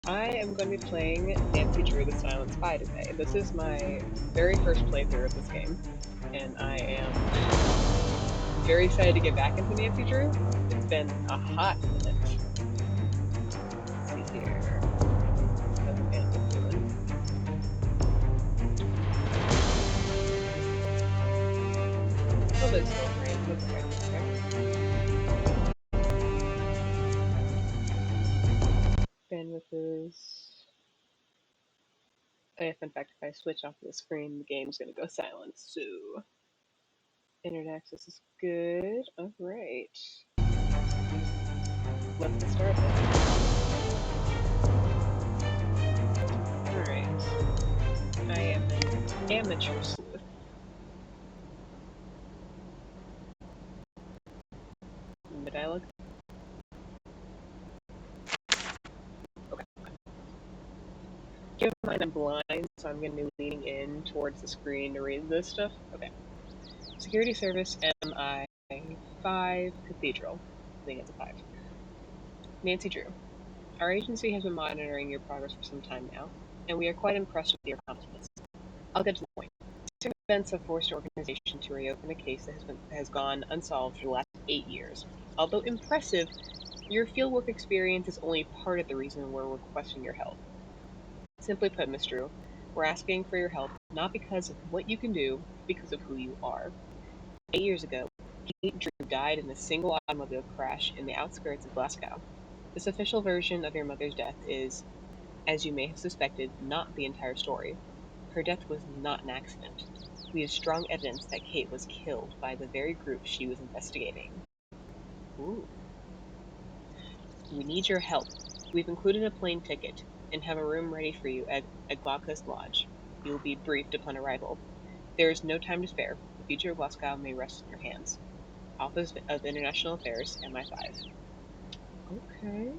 I am going to be playing Nancy Drew the Silent Spy today. This is my very first playthrough of this game, and I am very excited to get back into Nancy Drew. It's been a hot minute. Let's see here. How's the bandwidth doing? A little bit slow frame, that's okay. Bandwidth is... If in fact if I switch off the screen, the game's gonna go silent, so... Internet access is good. Alright. Let's get started. Alright. I am an amateur sleuth. Did I look? Okay. Keep in mind I'm blind, so I'm going to be leaning in towards the screen to read this stuff. Okay. Security Service MI5 Cathedral. I think it's a 5. Nancy Drew. Our agency has been monitoring your progress for some time now, and we are quite impressed with your accomplishments. I'll get to the point. Certain events have forced your organization to reopen a case that has gone unsolved for the last 8 years. Although impressive, your fieldwork experience is only part of the reason we're requesting your help. Simply put, Miss Drew, we're asking for your help not because of what you can do, but because of who you are. 8 years ago, Kate Drew died in a single automobile crash in the outskirts of Glasgow. This official version of your mother's death is, as you may have suspected, not the entire story. Her death was not an accident. We have strong evidence that Kate was killed by the very group she was investigating. Ooh. We need your help. We've included a plane ticket and have a room ready for you at Glaucus Lodge. You will be briefed upon arrival. There is no time to spare. The future of Glasgow may rest in your hands. Office of International Affairs, MI5. Okay.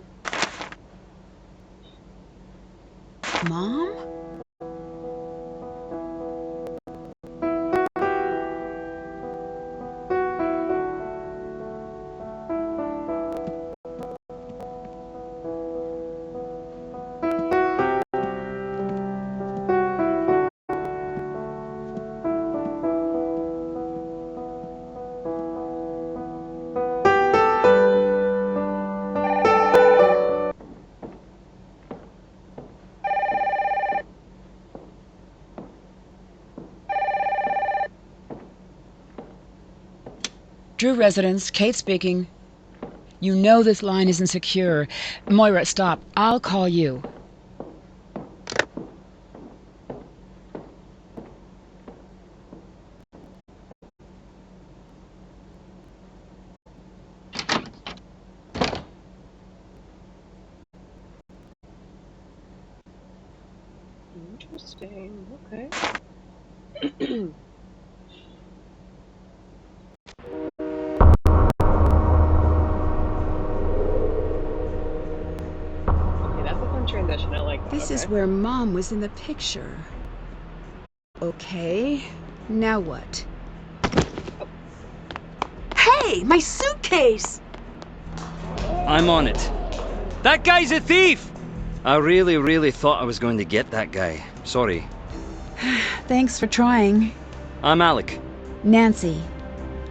Mom? Drew residence, Kate speaking. You know this line isn't secure. Moira, stop. I'll call you. Interesting. Okay. Okay, that's a fun transition. I like that. This okay. is where Mom was in the picture. Okay, now what? Oh. Hey, my suitcase! I'm on it. That guy's a thief! I really thought I was going to get that guy. Sorry. Thanks for trying. I'm Alec. Nancy,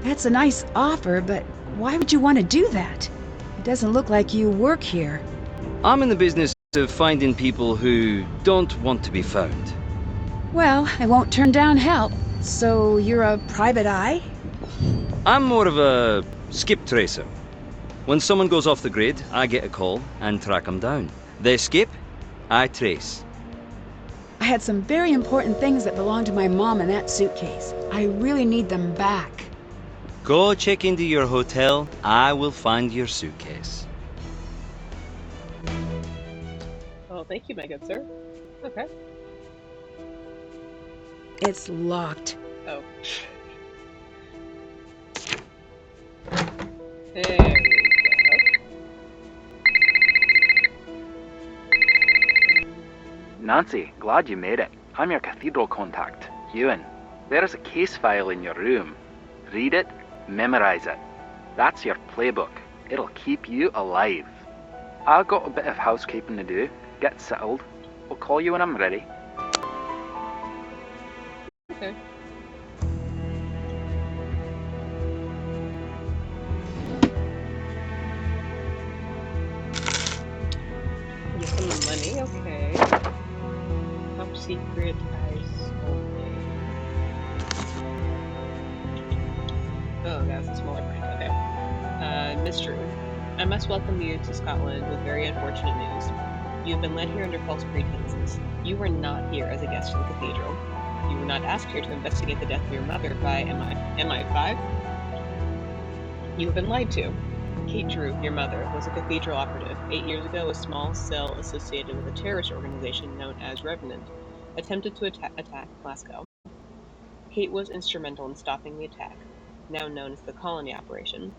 that's a nice offer, but why would you want to do that? It doesn't look like you work here. I'm in the business of finding people who don't want to be found. Well, I won't turn down help. So you're a private eye? I'm more of a skip tracer. When someone goes off the grid, I get a call and track them down. They skip, I trace. I had some very important things that belonged to my mom in that suitcase. I really need them back. Go check into your hotel, I will find your suitcase. Oh, thank you, my good sir. Okay. It's locked. Oh. There we go. Nancy, glad you made it. I'm your cathedral contact, Ewan. There is a case file in your room. Read it, memorize it. That's your playbook. It'll keep you alive. I've got a bit of housekeeping to do. Get settled. I'll call you when I'm ready. Okay. Get some money, okay. Top secret ice only. Oh, that's a smaller print, okay. Miss Drew, I must welcome you to Scotland with very unfortunate news. You have been led here under false pretenses. You were not here as a guest of the cathedral. You were not asked here to investigate the death of your mother by MI5. You have been lied to. Kate Drew, your mother, was a cathedral operative. 8 years ago, a small cell associated with a terrorist organization known as Revenant attempted to attack Glasgow. Kate was instrumental in stopping the attack, now known as the Colony Operation.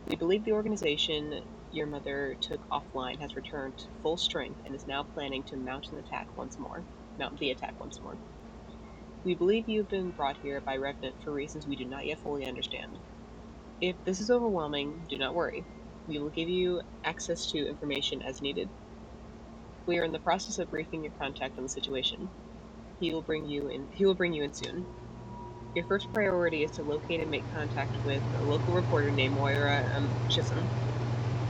We believe the organization your mother took offline has returned to full strength and is now planning to mount the attack once more. We believe you've been brought here by Revenant for reasons we do not yet fully understand. If this is overwhelming, do not worry. We will give you access to information as needed. We are in the process of briefing your contact on the situation. He will bring you in soon. Your first priority is to locate and make contact with a local reporter named Moira Chisholm.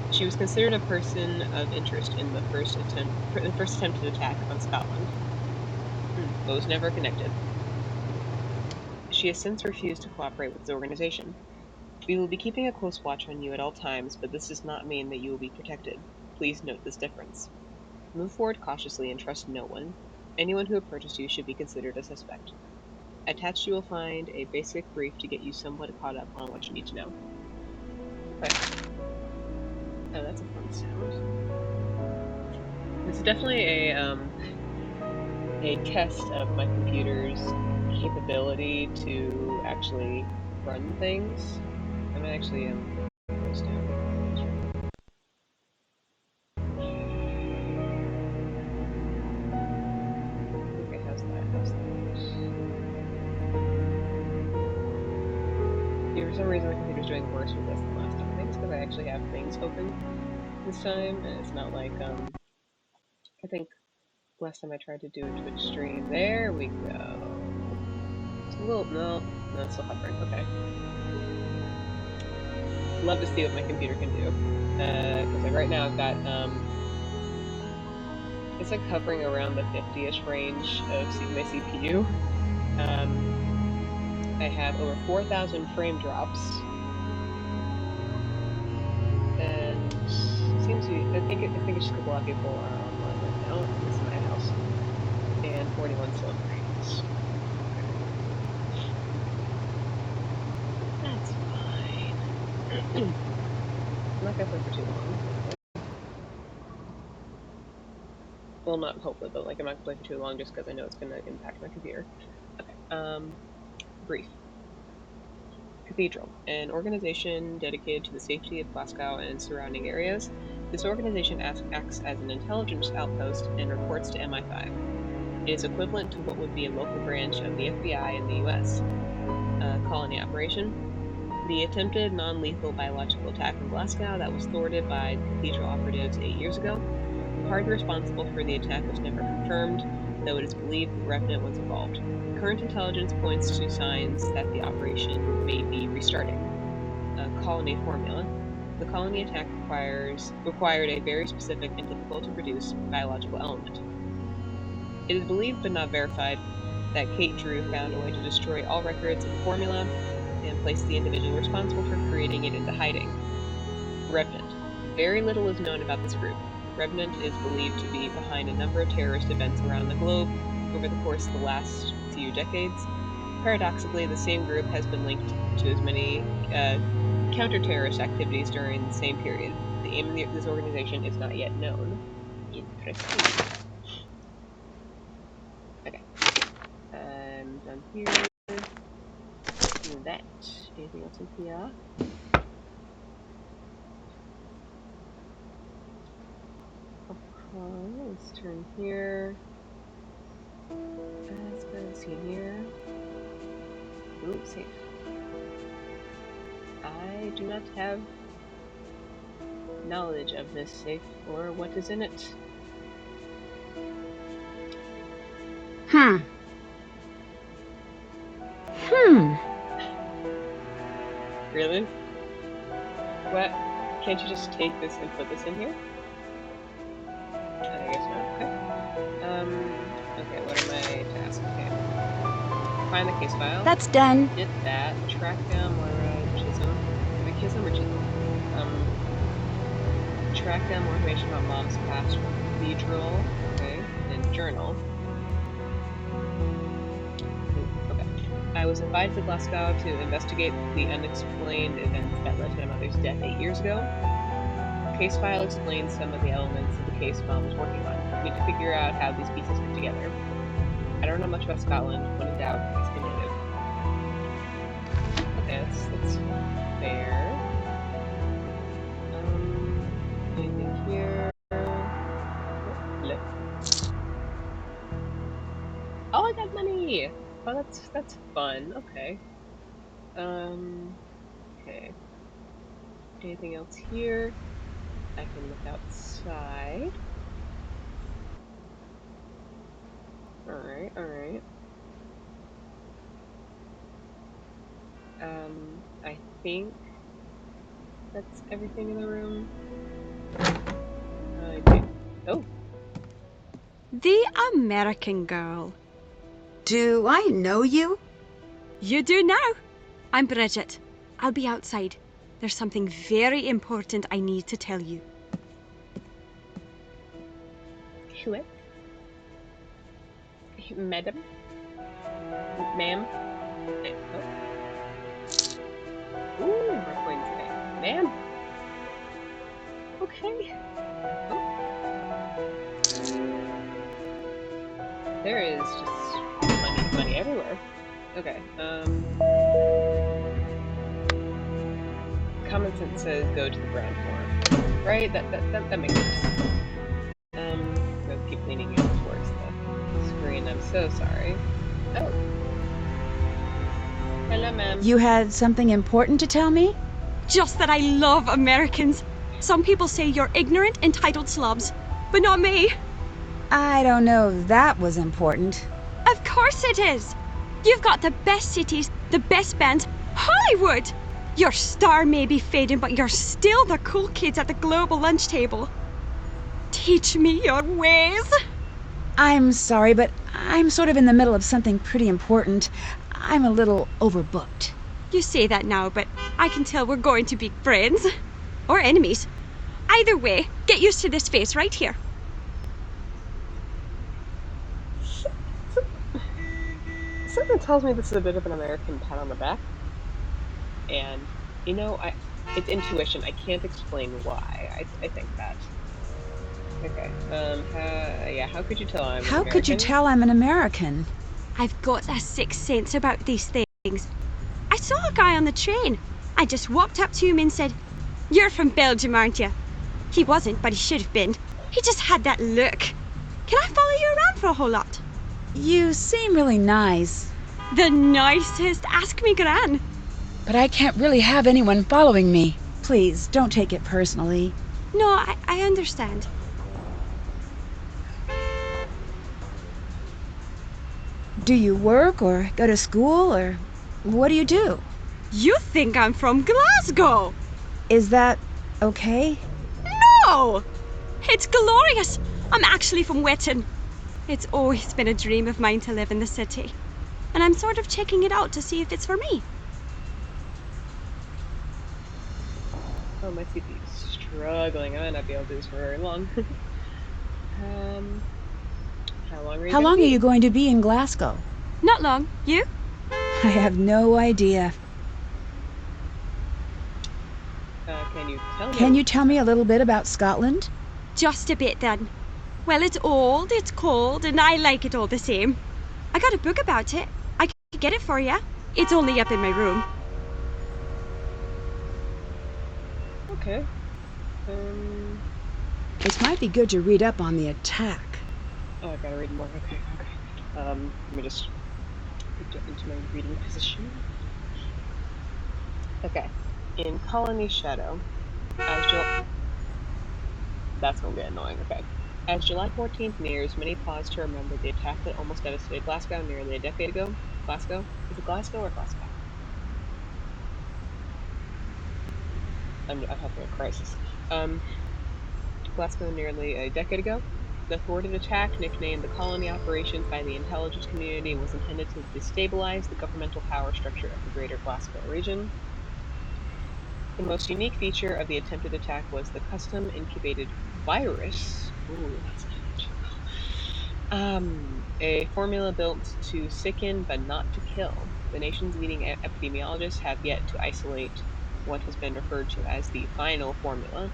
She was considered a person of interest in the first attempted attack on Scotland, but was never connected. She has since refused to cooperate with the organization. We will be keeping a close watch on you at all times, but this does not mean that you will be protected. Please note this difference. Move forward cautiously and trust no one. Anyone who approaches you should be considered a suspect. Attached, you will find a basic brief to get you somewhat caught up on what you need to know. Okay. Oh, that's a fun sound. This is definitely a test of my computer's capability to actually run things. I'm gonna actually put this down. Okay, how's that? Yeah, for some reason the computer's doing worse with this than last time. I think it's because I actually have things open this time, and it's not like I think last time I tried to do a Twitch stream. There we go. It's a little no, it's still hovering. Okay. Love to see what my computer can do. Because like right now I've got it's like hovering around the 50-ish range of my CPU. I have over 4,000 frame drops, and seems to be, I think it's just because a lot of people are online right now, at least in my house, and 41 slow frames. Okay, that's fine. I'm not gonna play for too long, hopefully. Well, not hopefully, but like I'm not gonna play for too long just because I know it's gonna impact my computer. Okay. Brief. Cathedral, an organization dedicated to the safety of Glasgow and surrounding areas. This organization acts as an intelligence outpost and reports to MI5. It is equivalent to what would be a local branch of the FBI in the US. Colony Operation. The attempted non-lethal biological attack on Glasgow that was thwarted by the cathedral operatives 8 years ago. The party responsible for the attack was never confirmed, though it is believed that Revenant was involved. Current intelligence points to signs that the operation may be restarting. Colony formula. The colony attack required a very specific and difficult to produce biological element. It is believed, but not verified, that Kate Drew found a way to destroy all records of the formula and place the individual responsible for creating it into hiding. Revenant. Very little is known about this group. Revenant is believed to be behind a number of terrorist events around the globe over the course of the last few decades. Paradoxically, the same group has been linked to as many counter-terrorist activities during the same period. The aim of this organization is not yet known. Interesting. Okay. I'm done here. Do that. Anything else in here? Okay, let's turn here. Let's go see here. Ooh, safe. I do not have knowledge of this safe or what is in it. Hmm. Hmm. Really? What? Can't you just take this and put this in here? I guess not. Okay. Okay, what are my tasks? Okay. Find the case file. That's done. Did that. Track down Moira Chisholm. Is it Chisholm or Chisholm? Track down more information about Mom's past from Cathedral. Okay. And journal. Okay. I was invited to Glasgow to investigate the unexplained events that led to my mother's death 8 years ago. The case file explains some of the elements of the case Mom was working on. I need to figure out how these pieces fit together. I don't know much about Scotland. When in doubt, ask a native. Okay, that's fair. Anything here? Flip. Oh, I got money! Oh, that's fun. Okay. Okay. Anything else here? I can look outside. Alright, alright. I think that's everything in the room. I think. Oh, The American girl. Do I know you? You do now. I'm Bridget. I'll be outside. There's something very important I need to tell you. what? Madam? Ma'am? Oh. Ooh, more coins. Okay. Ma'am? Okay. Oh. There is just money everywhere. Okay, common sense says go to the ground floor. Right? That makes sense. Go keep leaning in towards the screen. I'm so sorry. Oh. Hello, ma'am. You had something important to tell me? Just that I love Americans. Some people say you're ignorant, entitled slobs, but not me. I don't know if that was important. Of course it is. You've got the best cities, the best bands, Hollywood. Your star may be fading, but you're still the cool kids at the global lunch table. Teach me your ways. I'm sorry, but I'm sort of in the middle of something pretty important. I'm a little overbooked. You say that now, but I can tell we're going to be friends. Or enemies. Either way, get used to this face right here. Something tells me this is a bit of an American pat on the back. And, it's intuition. I can't explain why. I think that. Okay. How could you tell I'm How American? could you tell I'm an American? I've got a sixth sense about these things. I saw a guy on the train. I just walked up to him and said, "You're from Belgium, aren't you?" He wasn't, but he should have been. He just had that look. Can I follow you around for a whole lot? You seem really nice. The nicest. Ask me, Gran. But I can't really have anyone following me. Please, don't take it personally. No, I understand. Do you work or go to school or what do you do? You think I'm from Glasgow? Is that okay? No! It's glorious. I'm actually from Wetton. It's always been a dream of mine to live in the city. And I'm sort of checking it out to see if it's for me. Oh, my CPU's struggling. I might not be able to do this for very long. How long are you How long are you going to be in Glasgow? Not long. You? I have no idea. Can you tell me? A little bit about Scotland? Just a bit then. Well, it's old, it's cold, and I like it all the same. I got a book about it. I can get it for you. It's only up in my room. Okay. It might be good to read up on the attack. Oh, I gotta read more. Okay. Let me just get into my reading position. Okay. In Colony Shadow, as Jill. That's gonna get annoying. Okay. As July 14th nears, many pause to remember the attack that almost devastated Glasgow nearly a decade ago. Glasgow? Is it Glasgow or Glasgow? I'm having a crisis. Um, Glasgow nearly a decade ago. The thwarted attack, nicknamed the Colony Operations by the intelligence community, was intended to destabilize the governmental power structure of the greater Glasgow region. The most unique feature of the attempted attack was the custom incubated virus. Ooh, that sounds well. A formula built to sicken but not to kill. The nation's leading epidemiologists have yet to isolate what has been referred to as the final formula.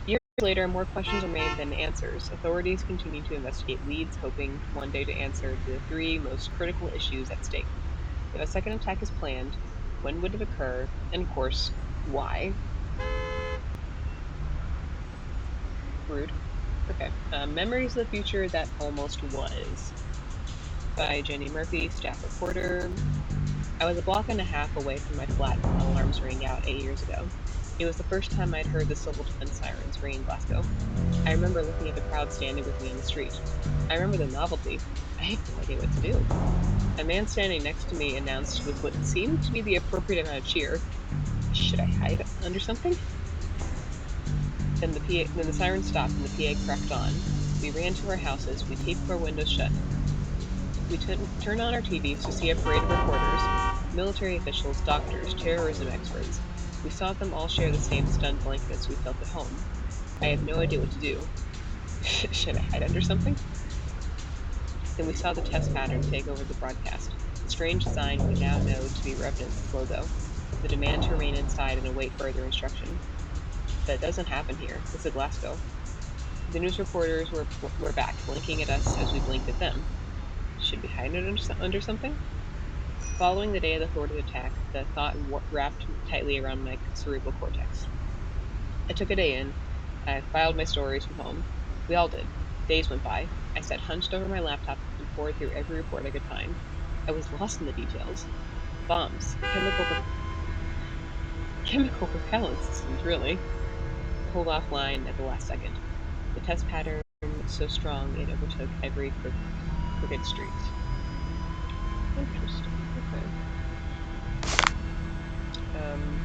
Years later, more questions remain than answers. Authorities continue to investigate leads, hoping one day to answer the three most critical issues at stake. If a second attack is planned, when would it occur? And of course, why? Rude. Okay. Memories of the Future That Almost Was by Jenny Murphy, staff reporter. I was a block and a half away from my flat when the alarms rang out 8 years ago. It was the first time I'd heard the civil defense sirens ring in Glasgow. I remember looking at the crowd standing with me on the street. I remember the novelty. I had no idea what to do. A man standing next to me announced with what seemed to be the appropriate amount of cheer, "Should I hide under something?" Then the siren stopped and the PA cracked on. We ran to our houses. We taped our windows shut. We turned on our TVs to see a parade of reporters, military officials, doctors, terrorism experts. We saw them all share the same stunned blankness we felt at home. I had no idea what to do. Should I hide under something? Then we saw the test pattern take over the broadcast, the strange design we now know to be Revenant's logo, the demand to remain inside and await further instruction. That doesn't happen here. This is Glasgow. The news reporters were back, blinking at us as we blinked at them. Should we hide under something? Following the day of the thwarted attack, the thought wrapped tightly around my cerebral cortex. I took a day in. I filed my stories from home. We all did. Days went by. I sat hunched over my laptop and pored through every report I could find. I was lost in the details. Bombs, chemical propellant systems, really. Pulled offline at the last second. The test pattern so strong it overtook every crooked street. Interesting. Okay. Um,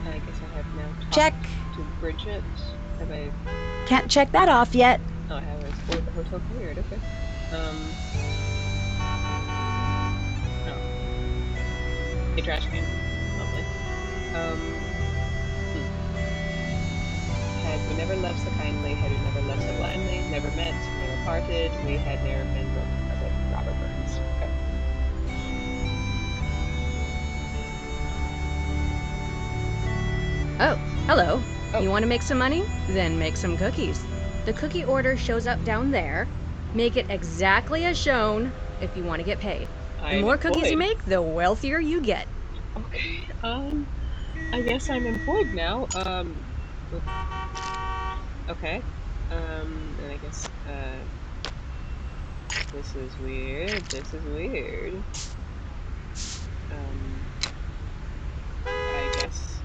I guess I have now Check. talked to Bridget. Have I? Can't check that off yet. Oh, I have explored the hotel cleared. Okay. Um. Oh, a trash can. Lovely. Um. Hmm. Had we never loved so kindly, had we never loved so blindly, never met, never parted, we had never been broken hearted. Robert Burns. Okay. Oh, hello. Oh, You want to make some money? Then make some cookies. The cookie order shows up down there. Make it exactly as shown if you want to get paid. I The am more cookies you employed. make, the wealthier you get. Okay. I guess I'm employed now. Okay. And I guess, this is weird. This is weird. Um, I guess.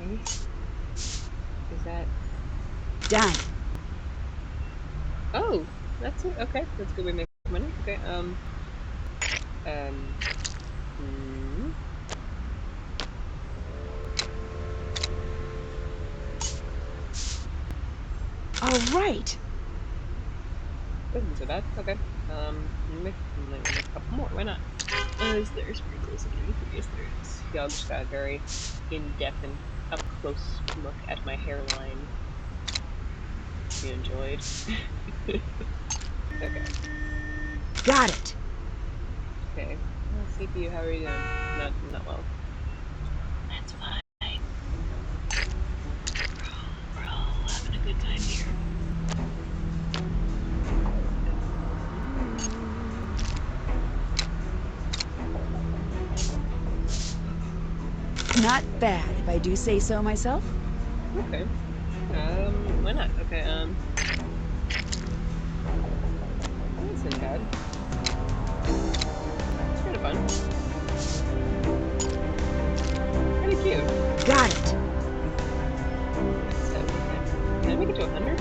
Okay. Is that? Done. Oh, that's it. Okay, that's a good way to make money. Okay. Um. Hmm. All right. Doesn't be so bad. Okay. Might make a couple more. Why not? Is there sprinkles underneath? Yes, there is. Y'all just got a very in-depth and up-close look at my hairline. You enjoyed. Okay. Got it. Okay. CPU, how are you doing? Not well. That's fine. We're all having a good time here. Not bad, if I do say so myself. Okay. Why not? Okay, that isn't bad. It's kind of fun. Kind of cute. Got it. Thunder?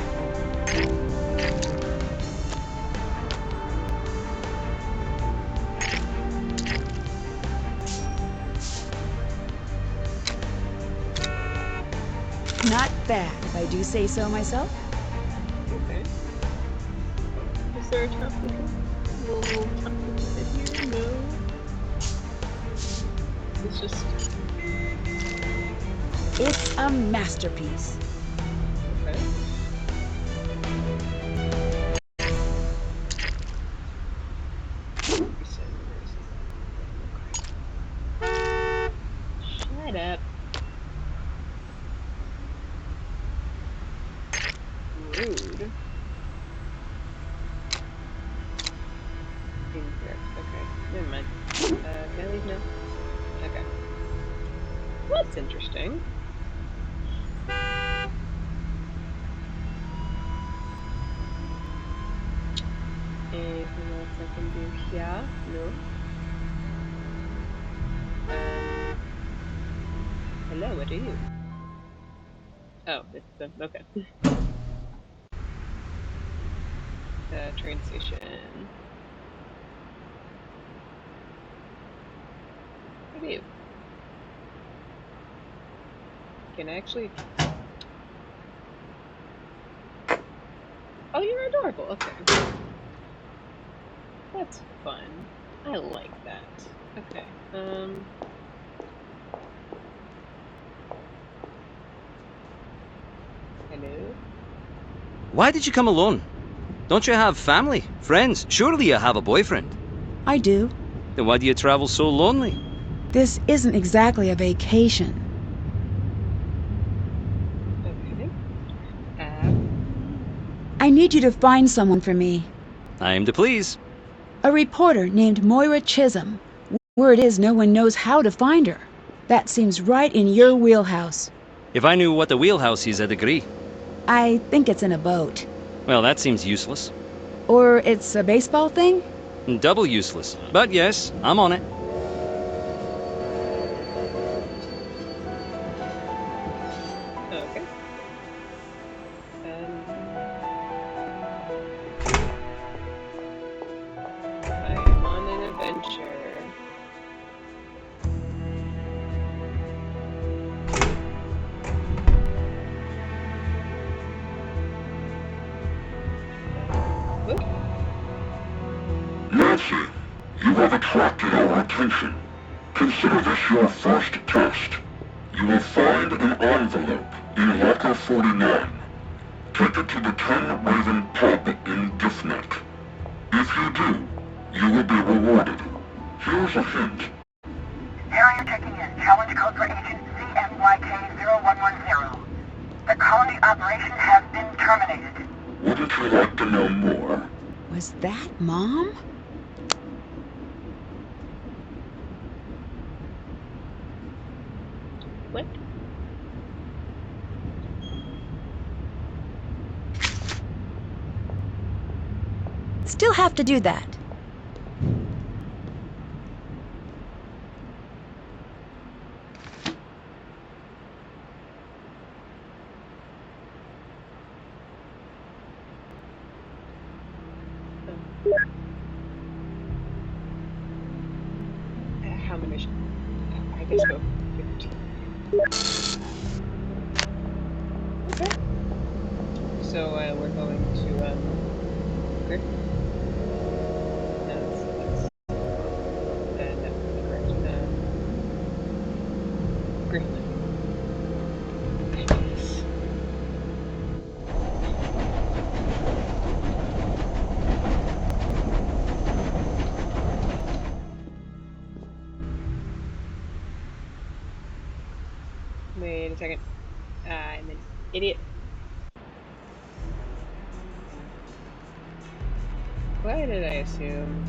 Not bad, if I do say so myself. Okay. Is there a top we can... little top we can fit here? No. It's just... It's a masterpiece. Okay. Resend that. Oh, crap. Shut up. Rude. Incorrect. Okay. Never mind. Can I leave now? Okay. That's interesting. Anything else I can do here? No. Hello, what are you? Oh, it's okay. Train station. What are you? Can I actually... Oh, you're adorable. Okay. That's fun. I like that. Okay. Hello? Why did you come alone? Don't you have family, friends? Surely you have a boyfriend. I do. Then why do you travel so lonely? This isn't exactly a vacation. Okay. I need you to find someone for me. I am to please. A reporter named Moira Chisholm. Word is no one knows how to find her. That seems right in your wheelhouse. If I knew what the wheelhouse is, I'd agree. I think it's in a boat. Well, that seems useless. Or it's a baseball thing? Double useless. But yes, I'm on it. Okay. I am on an adventure. Whoop. Nancy, you have attracted our attention. Consider this your first test. You will find an envelope in locker 49. Take it to the Ten Raven pub in Giffnet. If you do, you will be rewarded. Here's a hint. Harrier checking in. Challenge code for agent CMYK0110. The colony operation has been terminated. Wouldn't you like to know more? Was that Mom? What? Still have to do that. How many should... I guess go 15. Okay. So, we're going to, Griff? No, that's no, correct. Griffin. Yes. Wait a second. I'm an idiot. Why did I assume?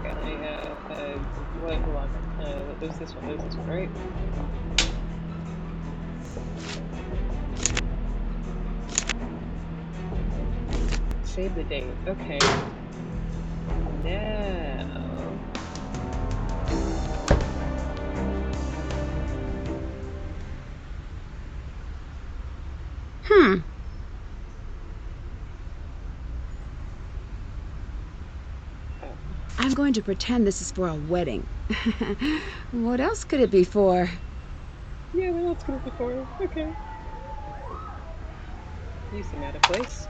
Okay, wait, hold on. It was this one, right? Save the date. Okay. Now... I'm going to pretend this is for a wedding. What else could it be for? Yeah, what else could it be for? Okay. You seem out of place.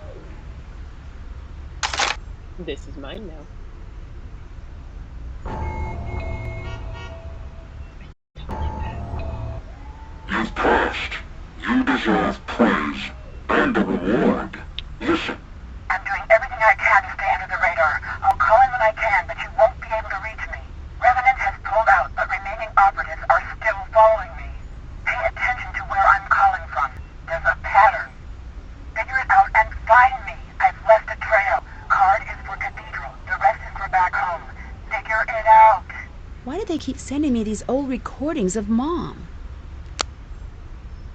This is mine now. You've passed. You deserve praise and a reward. Listen. I'm doing everything I can to stay under the radar. I'll call in when I can, but you won't be able to reach me. Revenant has pulled out, but remaining operatives are still following me. Pay attention to where I'm calling from. There's a pattern. Figure it out and find me. I've left a trail. Card is for Cathedral. The rest is for back home. Figure it out. Why do they keep sending me these old recordings of Mom?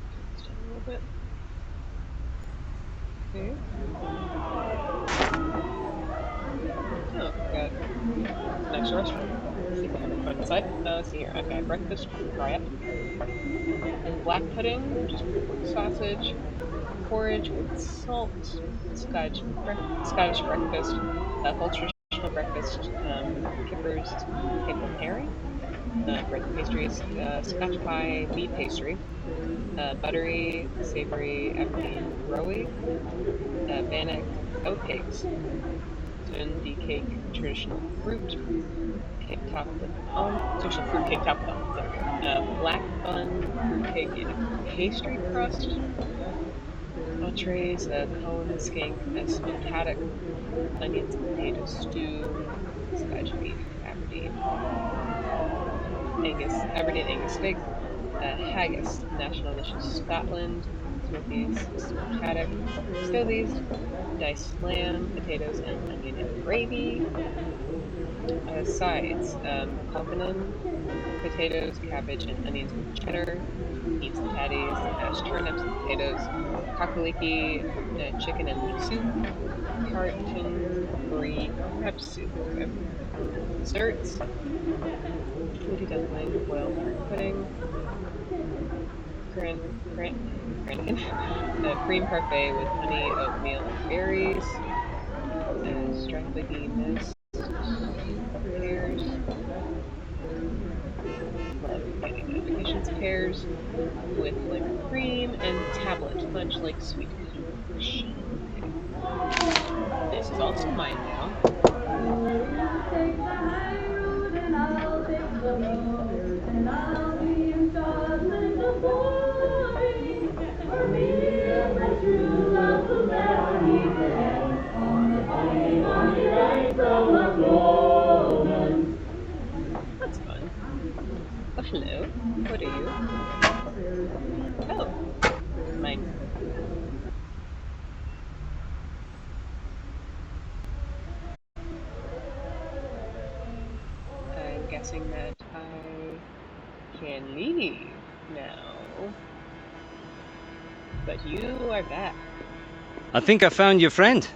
Turn this down a little bit. Okay. Oh, got an extra restaurant. Let's see what I can find inside. Let's see here. I've got breakfast fry up, black pudding, just pork sausage, porridge with salt, Scottish breakfast, full traditional breakfast, kippers, maple herring, breads and pastries, Scotch pie, meat pastry, buttery, savory Aberdeen rowie, bannock oatcakes, Dundee cake, traditional fruit cake topped with traditional fruit cake topped with almonds. There we go. Black bun fruit cake in a pastry crust. Entrees: cone, skink, smoked haddock, onions and potato stew, Scotch beef, Aberdeen Angus steak, haggis, national dish of Scotland, Smokies, smoked haddock, stovies, diced lamb, potatoes and onion and gravy. Sides: kokanen, potatoes, cabbage, and onions with cheddar, beans and patties, mashed turnips and potatoes, kakaliki, chicken and leek soup, tartan brie crab soup. Okay. Desserts: fluty dumpling, boiled fruit pudding, gran, Granigan, cream parfait with honey, oatmeal, and berries, Strathbogie mist, pears. Love getting notifications. Pears with whipped cream and tablet, much like sweet concoction. Okay. This is also mine now. That's fun. Oh, hello. What are you? Oh, mine. I'm guessing that I can leave now. But you are back. I think I found your friend.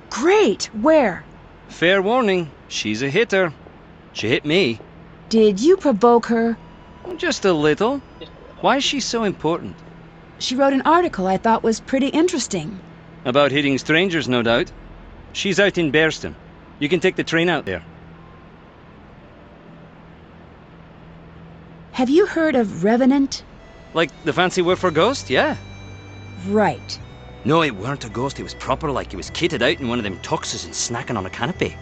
Great! Where? Fair warning, she's a hitter. She hit me. Did you provoke her? Just a little. Just a little. Why is she so important? She wrote an article I thought was pretty interesting. About hitting strangers, no doubt. She's out in Bearston. You can take the train out there. Have you heard of Revenant? Like the fancy word for ghost, yeah? Right. No, it weren't a ghost. It was proper, like he was kitted out in one of them tuxes and snacking on a canopy.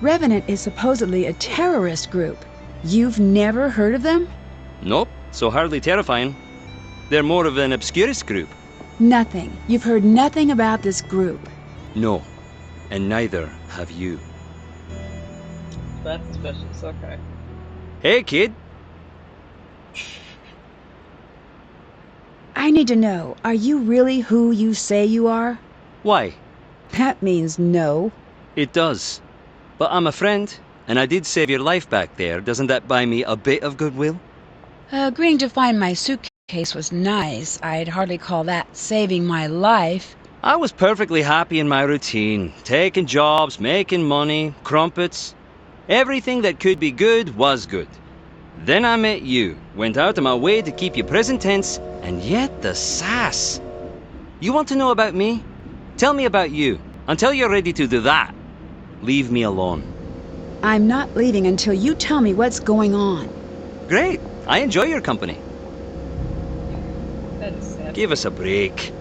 Revenant is supposedly a terrorist group. You've never heard of them? Nope, so hardly terrifying. They're more of an obscurist group. Nothing. You've heard nothing about this group. No, and neither have you. That's suspicious. Okay. Hey, kid. I need to know, are you really who you say you are? Why? That means no. It does. But I'm a friend, and I did save your life back there. Doesn't that buy me a bit of goodwill? Agreeing to find my suitcase was nice. I'd hardly call that saving my life. I was perfectly happy in my routine. Taking jobs, making money, crumpets. Everything that could be good was good. Then I met you, went out of my way to keep you present tense, and yet the sass. You want to know about me? Tell me about you. Until you're ready to do that, leave me alone. I'm not leaving until you tell me what's going on. Great. I enjoy your company. That is sad. Give us a break.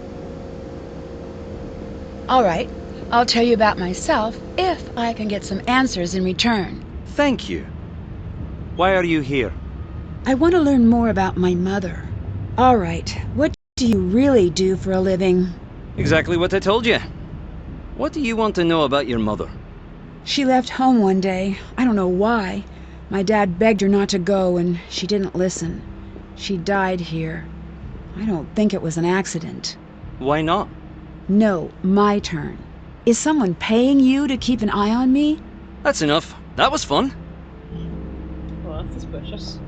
All right, I'll tell you about myself if I can get some answers in return. Thank you. Why are you here? I want to learn more about my mother. All right, what do you really do for a living? Exactly what I told you. What do you want to know about your mother? She left home one day. I don't know why. My dad begged her not to go, and she didn't listen. She died here. I don't think it was an accident. Why not? No, my turn. Is someone paying you to keep an eye on me? That's enough. That was fun. Well, that's suspicious.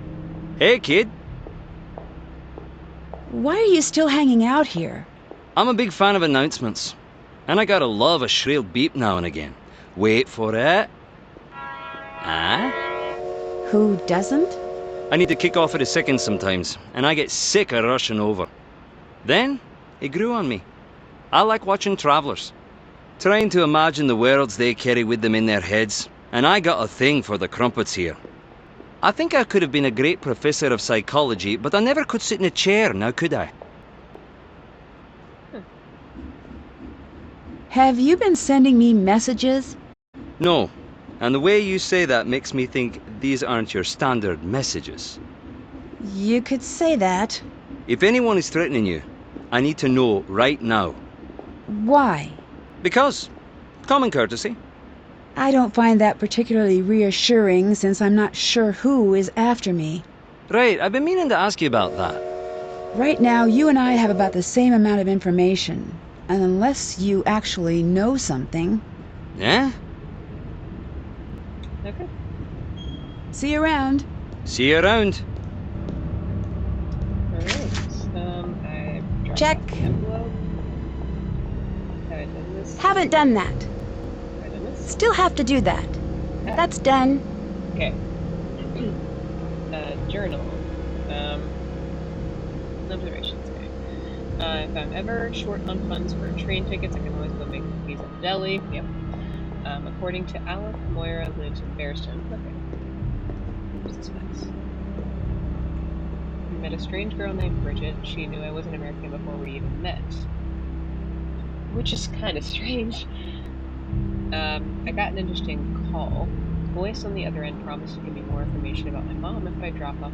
Hey, kid. Why are you still hanging out here? I'm a big fan of announcements. And I gotta love a shrill beep now and again. Wait for it. Ah? Who doesn't? I need to kick off at a second sometimes, and I get sick of rushing over. Then, it grew on me. I like watching travelers, trying to imagine the worlds they carry with them in their heads, and I got a thing for the crumpets here. I think I could have been a great professor of psychology, but I never could sit in a chair, now could I? Have you been sending me messages? No, and the way you say that makes me think these aren't your standard messages. You could say that. If anyone is threatening you, I need to know right now. Why? Because. Common courtesy. I don't find that particularly reassuring since I'm not sure who is after me. Right, I've been meaning to ask you about that. Right now, you and I have about the same amount of information. And unless you actually know something... Yeah? Okay. See you around. See you around. Alright. I dropped Check. off the envelope. Have I done this? Haven't done that. Have I done this? Still have to do that. Ah, That's done. okay. Journal. Observations. Okay. If I'm ever short on funds for train tickets, I can always go make cookies at the deli. Yep. According to Alec, Moira lives in Bearston. Okay. Where's this place? I met a strange girl named Bridget. She knew I was an American before we even met. Which is kind of strange. I got an interesting call. Voice on the other end promised to give me more information about my mom if I drop off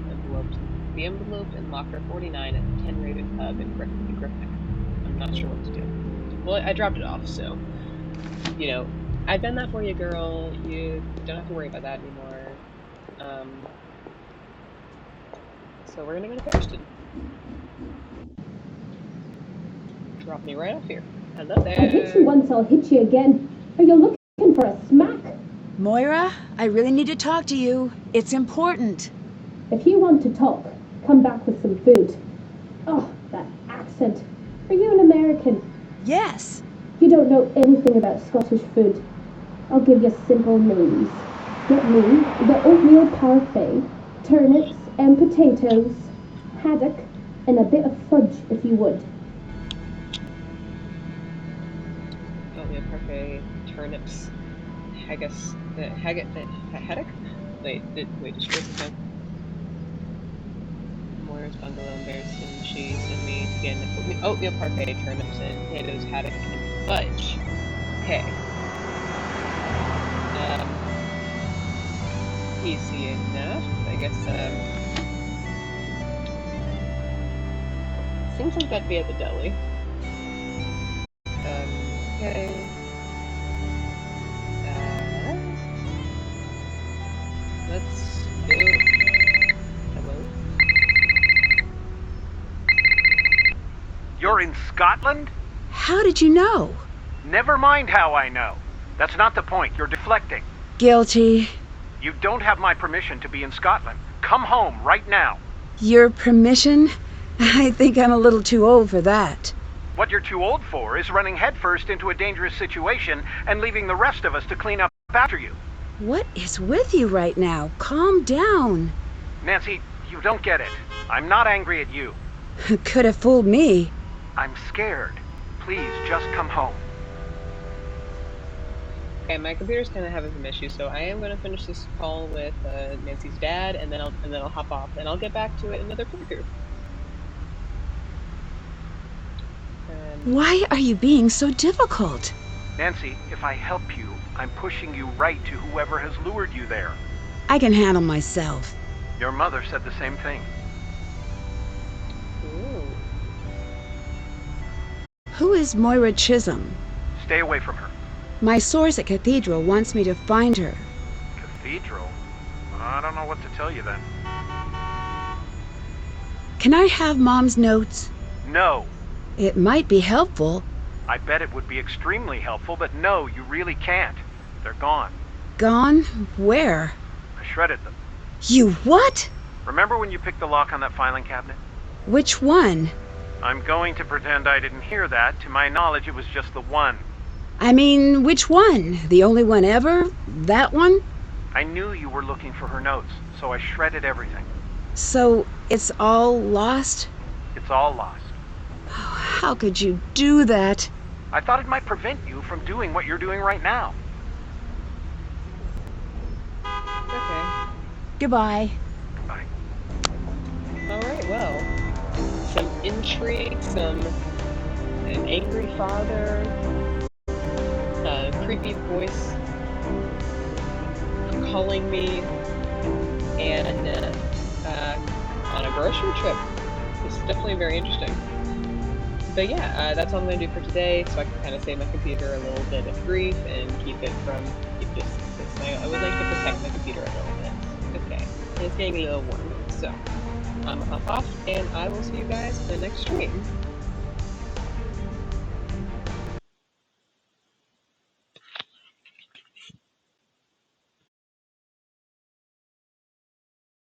the envelope in locker 49 at the 10 Raven Pub in Griffin. I'm not sure what to do. Well, I dropped it off, so, you know, I've done that for you, girl. You don't have to worry about that anymore. So we're gonna go to Bearston. Drop me right off here. Hello there. I hit you once, I'll hit you again. Are you looking for a smack? Moira, I really need to talk to you. It's important. If you want to talk, come back with some food. Oh, that accent. Are you an American? Yes. You don't know anything about Scottish food. I'll give you simple names. Get me the oatmeal parfait, turnips and potatoes, haddock, and a bit of fudge if you would. Oatmeal parfait, turnips, haggis, haddock? Wait, just wait a second. Moira's bungalow in Bearston. She sent me to get oatmeal parfait, turnips, and potatoes, haddock, and fudge. Okay. Easy enough. I guess, seems like that'd be at the deli. Okay. Let's do... Hello? You're in Scotland? How did you know? Never mind how I know. That's not the point. You're deflecting. Guilty. You don't have my permission to be in Scotland. Come home right now. Your permission? I think I'm a little too old for that. What you're too old for is running headfirst into a dangerous situation and leaving the rest of us to clean up after you. What is with you right now? Calm down. Nancy, you don't get it. I'm not angry at you. Could have fooled me. I'm scared. Please, just come home. Okay, my computer's kind of having some issues, so I am going to finish this call with Nancy's dad, and then I'll hop off, and I'll get back to it in another flicker. Why are you being so difficult? Nancy, if I help you, I'm pushing you right to whoever has lured you there. I can handle myself. Your mother said the same thing. Ooh. Who is Moira Chisholm? Stay away from her. My source at Cathedral wants me to find her. Cathedral? I don't know what to tell you then. Can I have Mom's notes? No. It might be helpful. I bet it would be extremely helpful, but no, you really can't. They're gone. Gone? Where? I shredded them. You what? Remember when you picked the lock on that filing cabinet? Which one? I'm going to pretend I didn't hear that. To my knowledge, it was just the one. I mean, which one? The only one ever? That one? I knew you were looking for her notes, so I shredded everything. So, it's all lost? It's all lost. Oh, how could you do that? I thought it might prevent you from doing what you're doing right now. Okay. Goodbye. Bye. Alright, well. Some intrigue, an angry father, a creepy voice calling me, and on a grocery trip. This is definitely very interesting. But yeah, that's all I'm going to do for today, so I can kind of save my computer a little bit of grief and keep it just, I would like to protect my computer a little bit. Okay, and it's getting a little warm, so I'm gonna hop off, and I will see you guys in the next stream.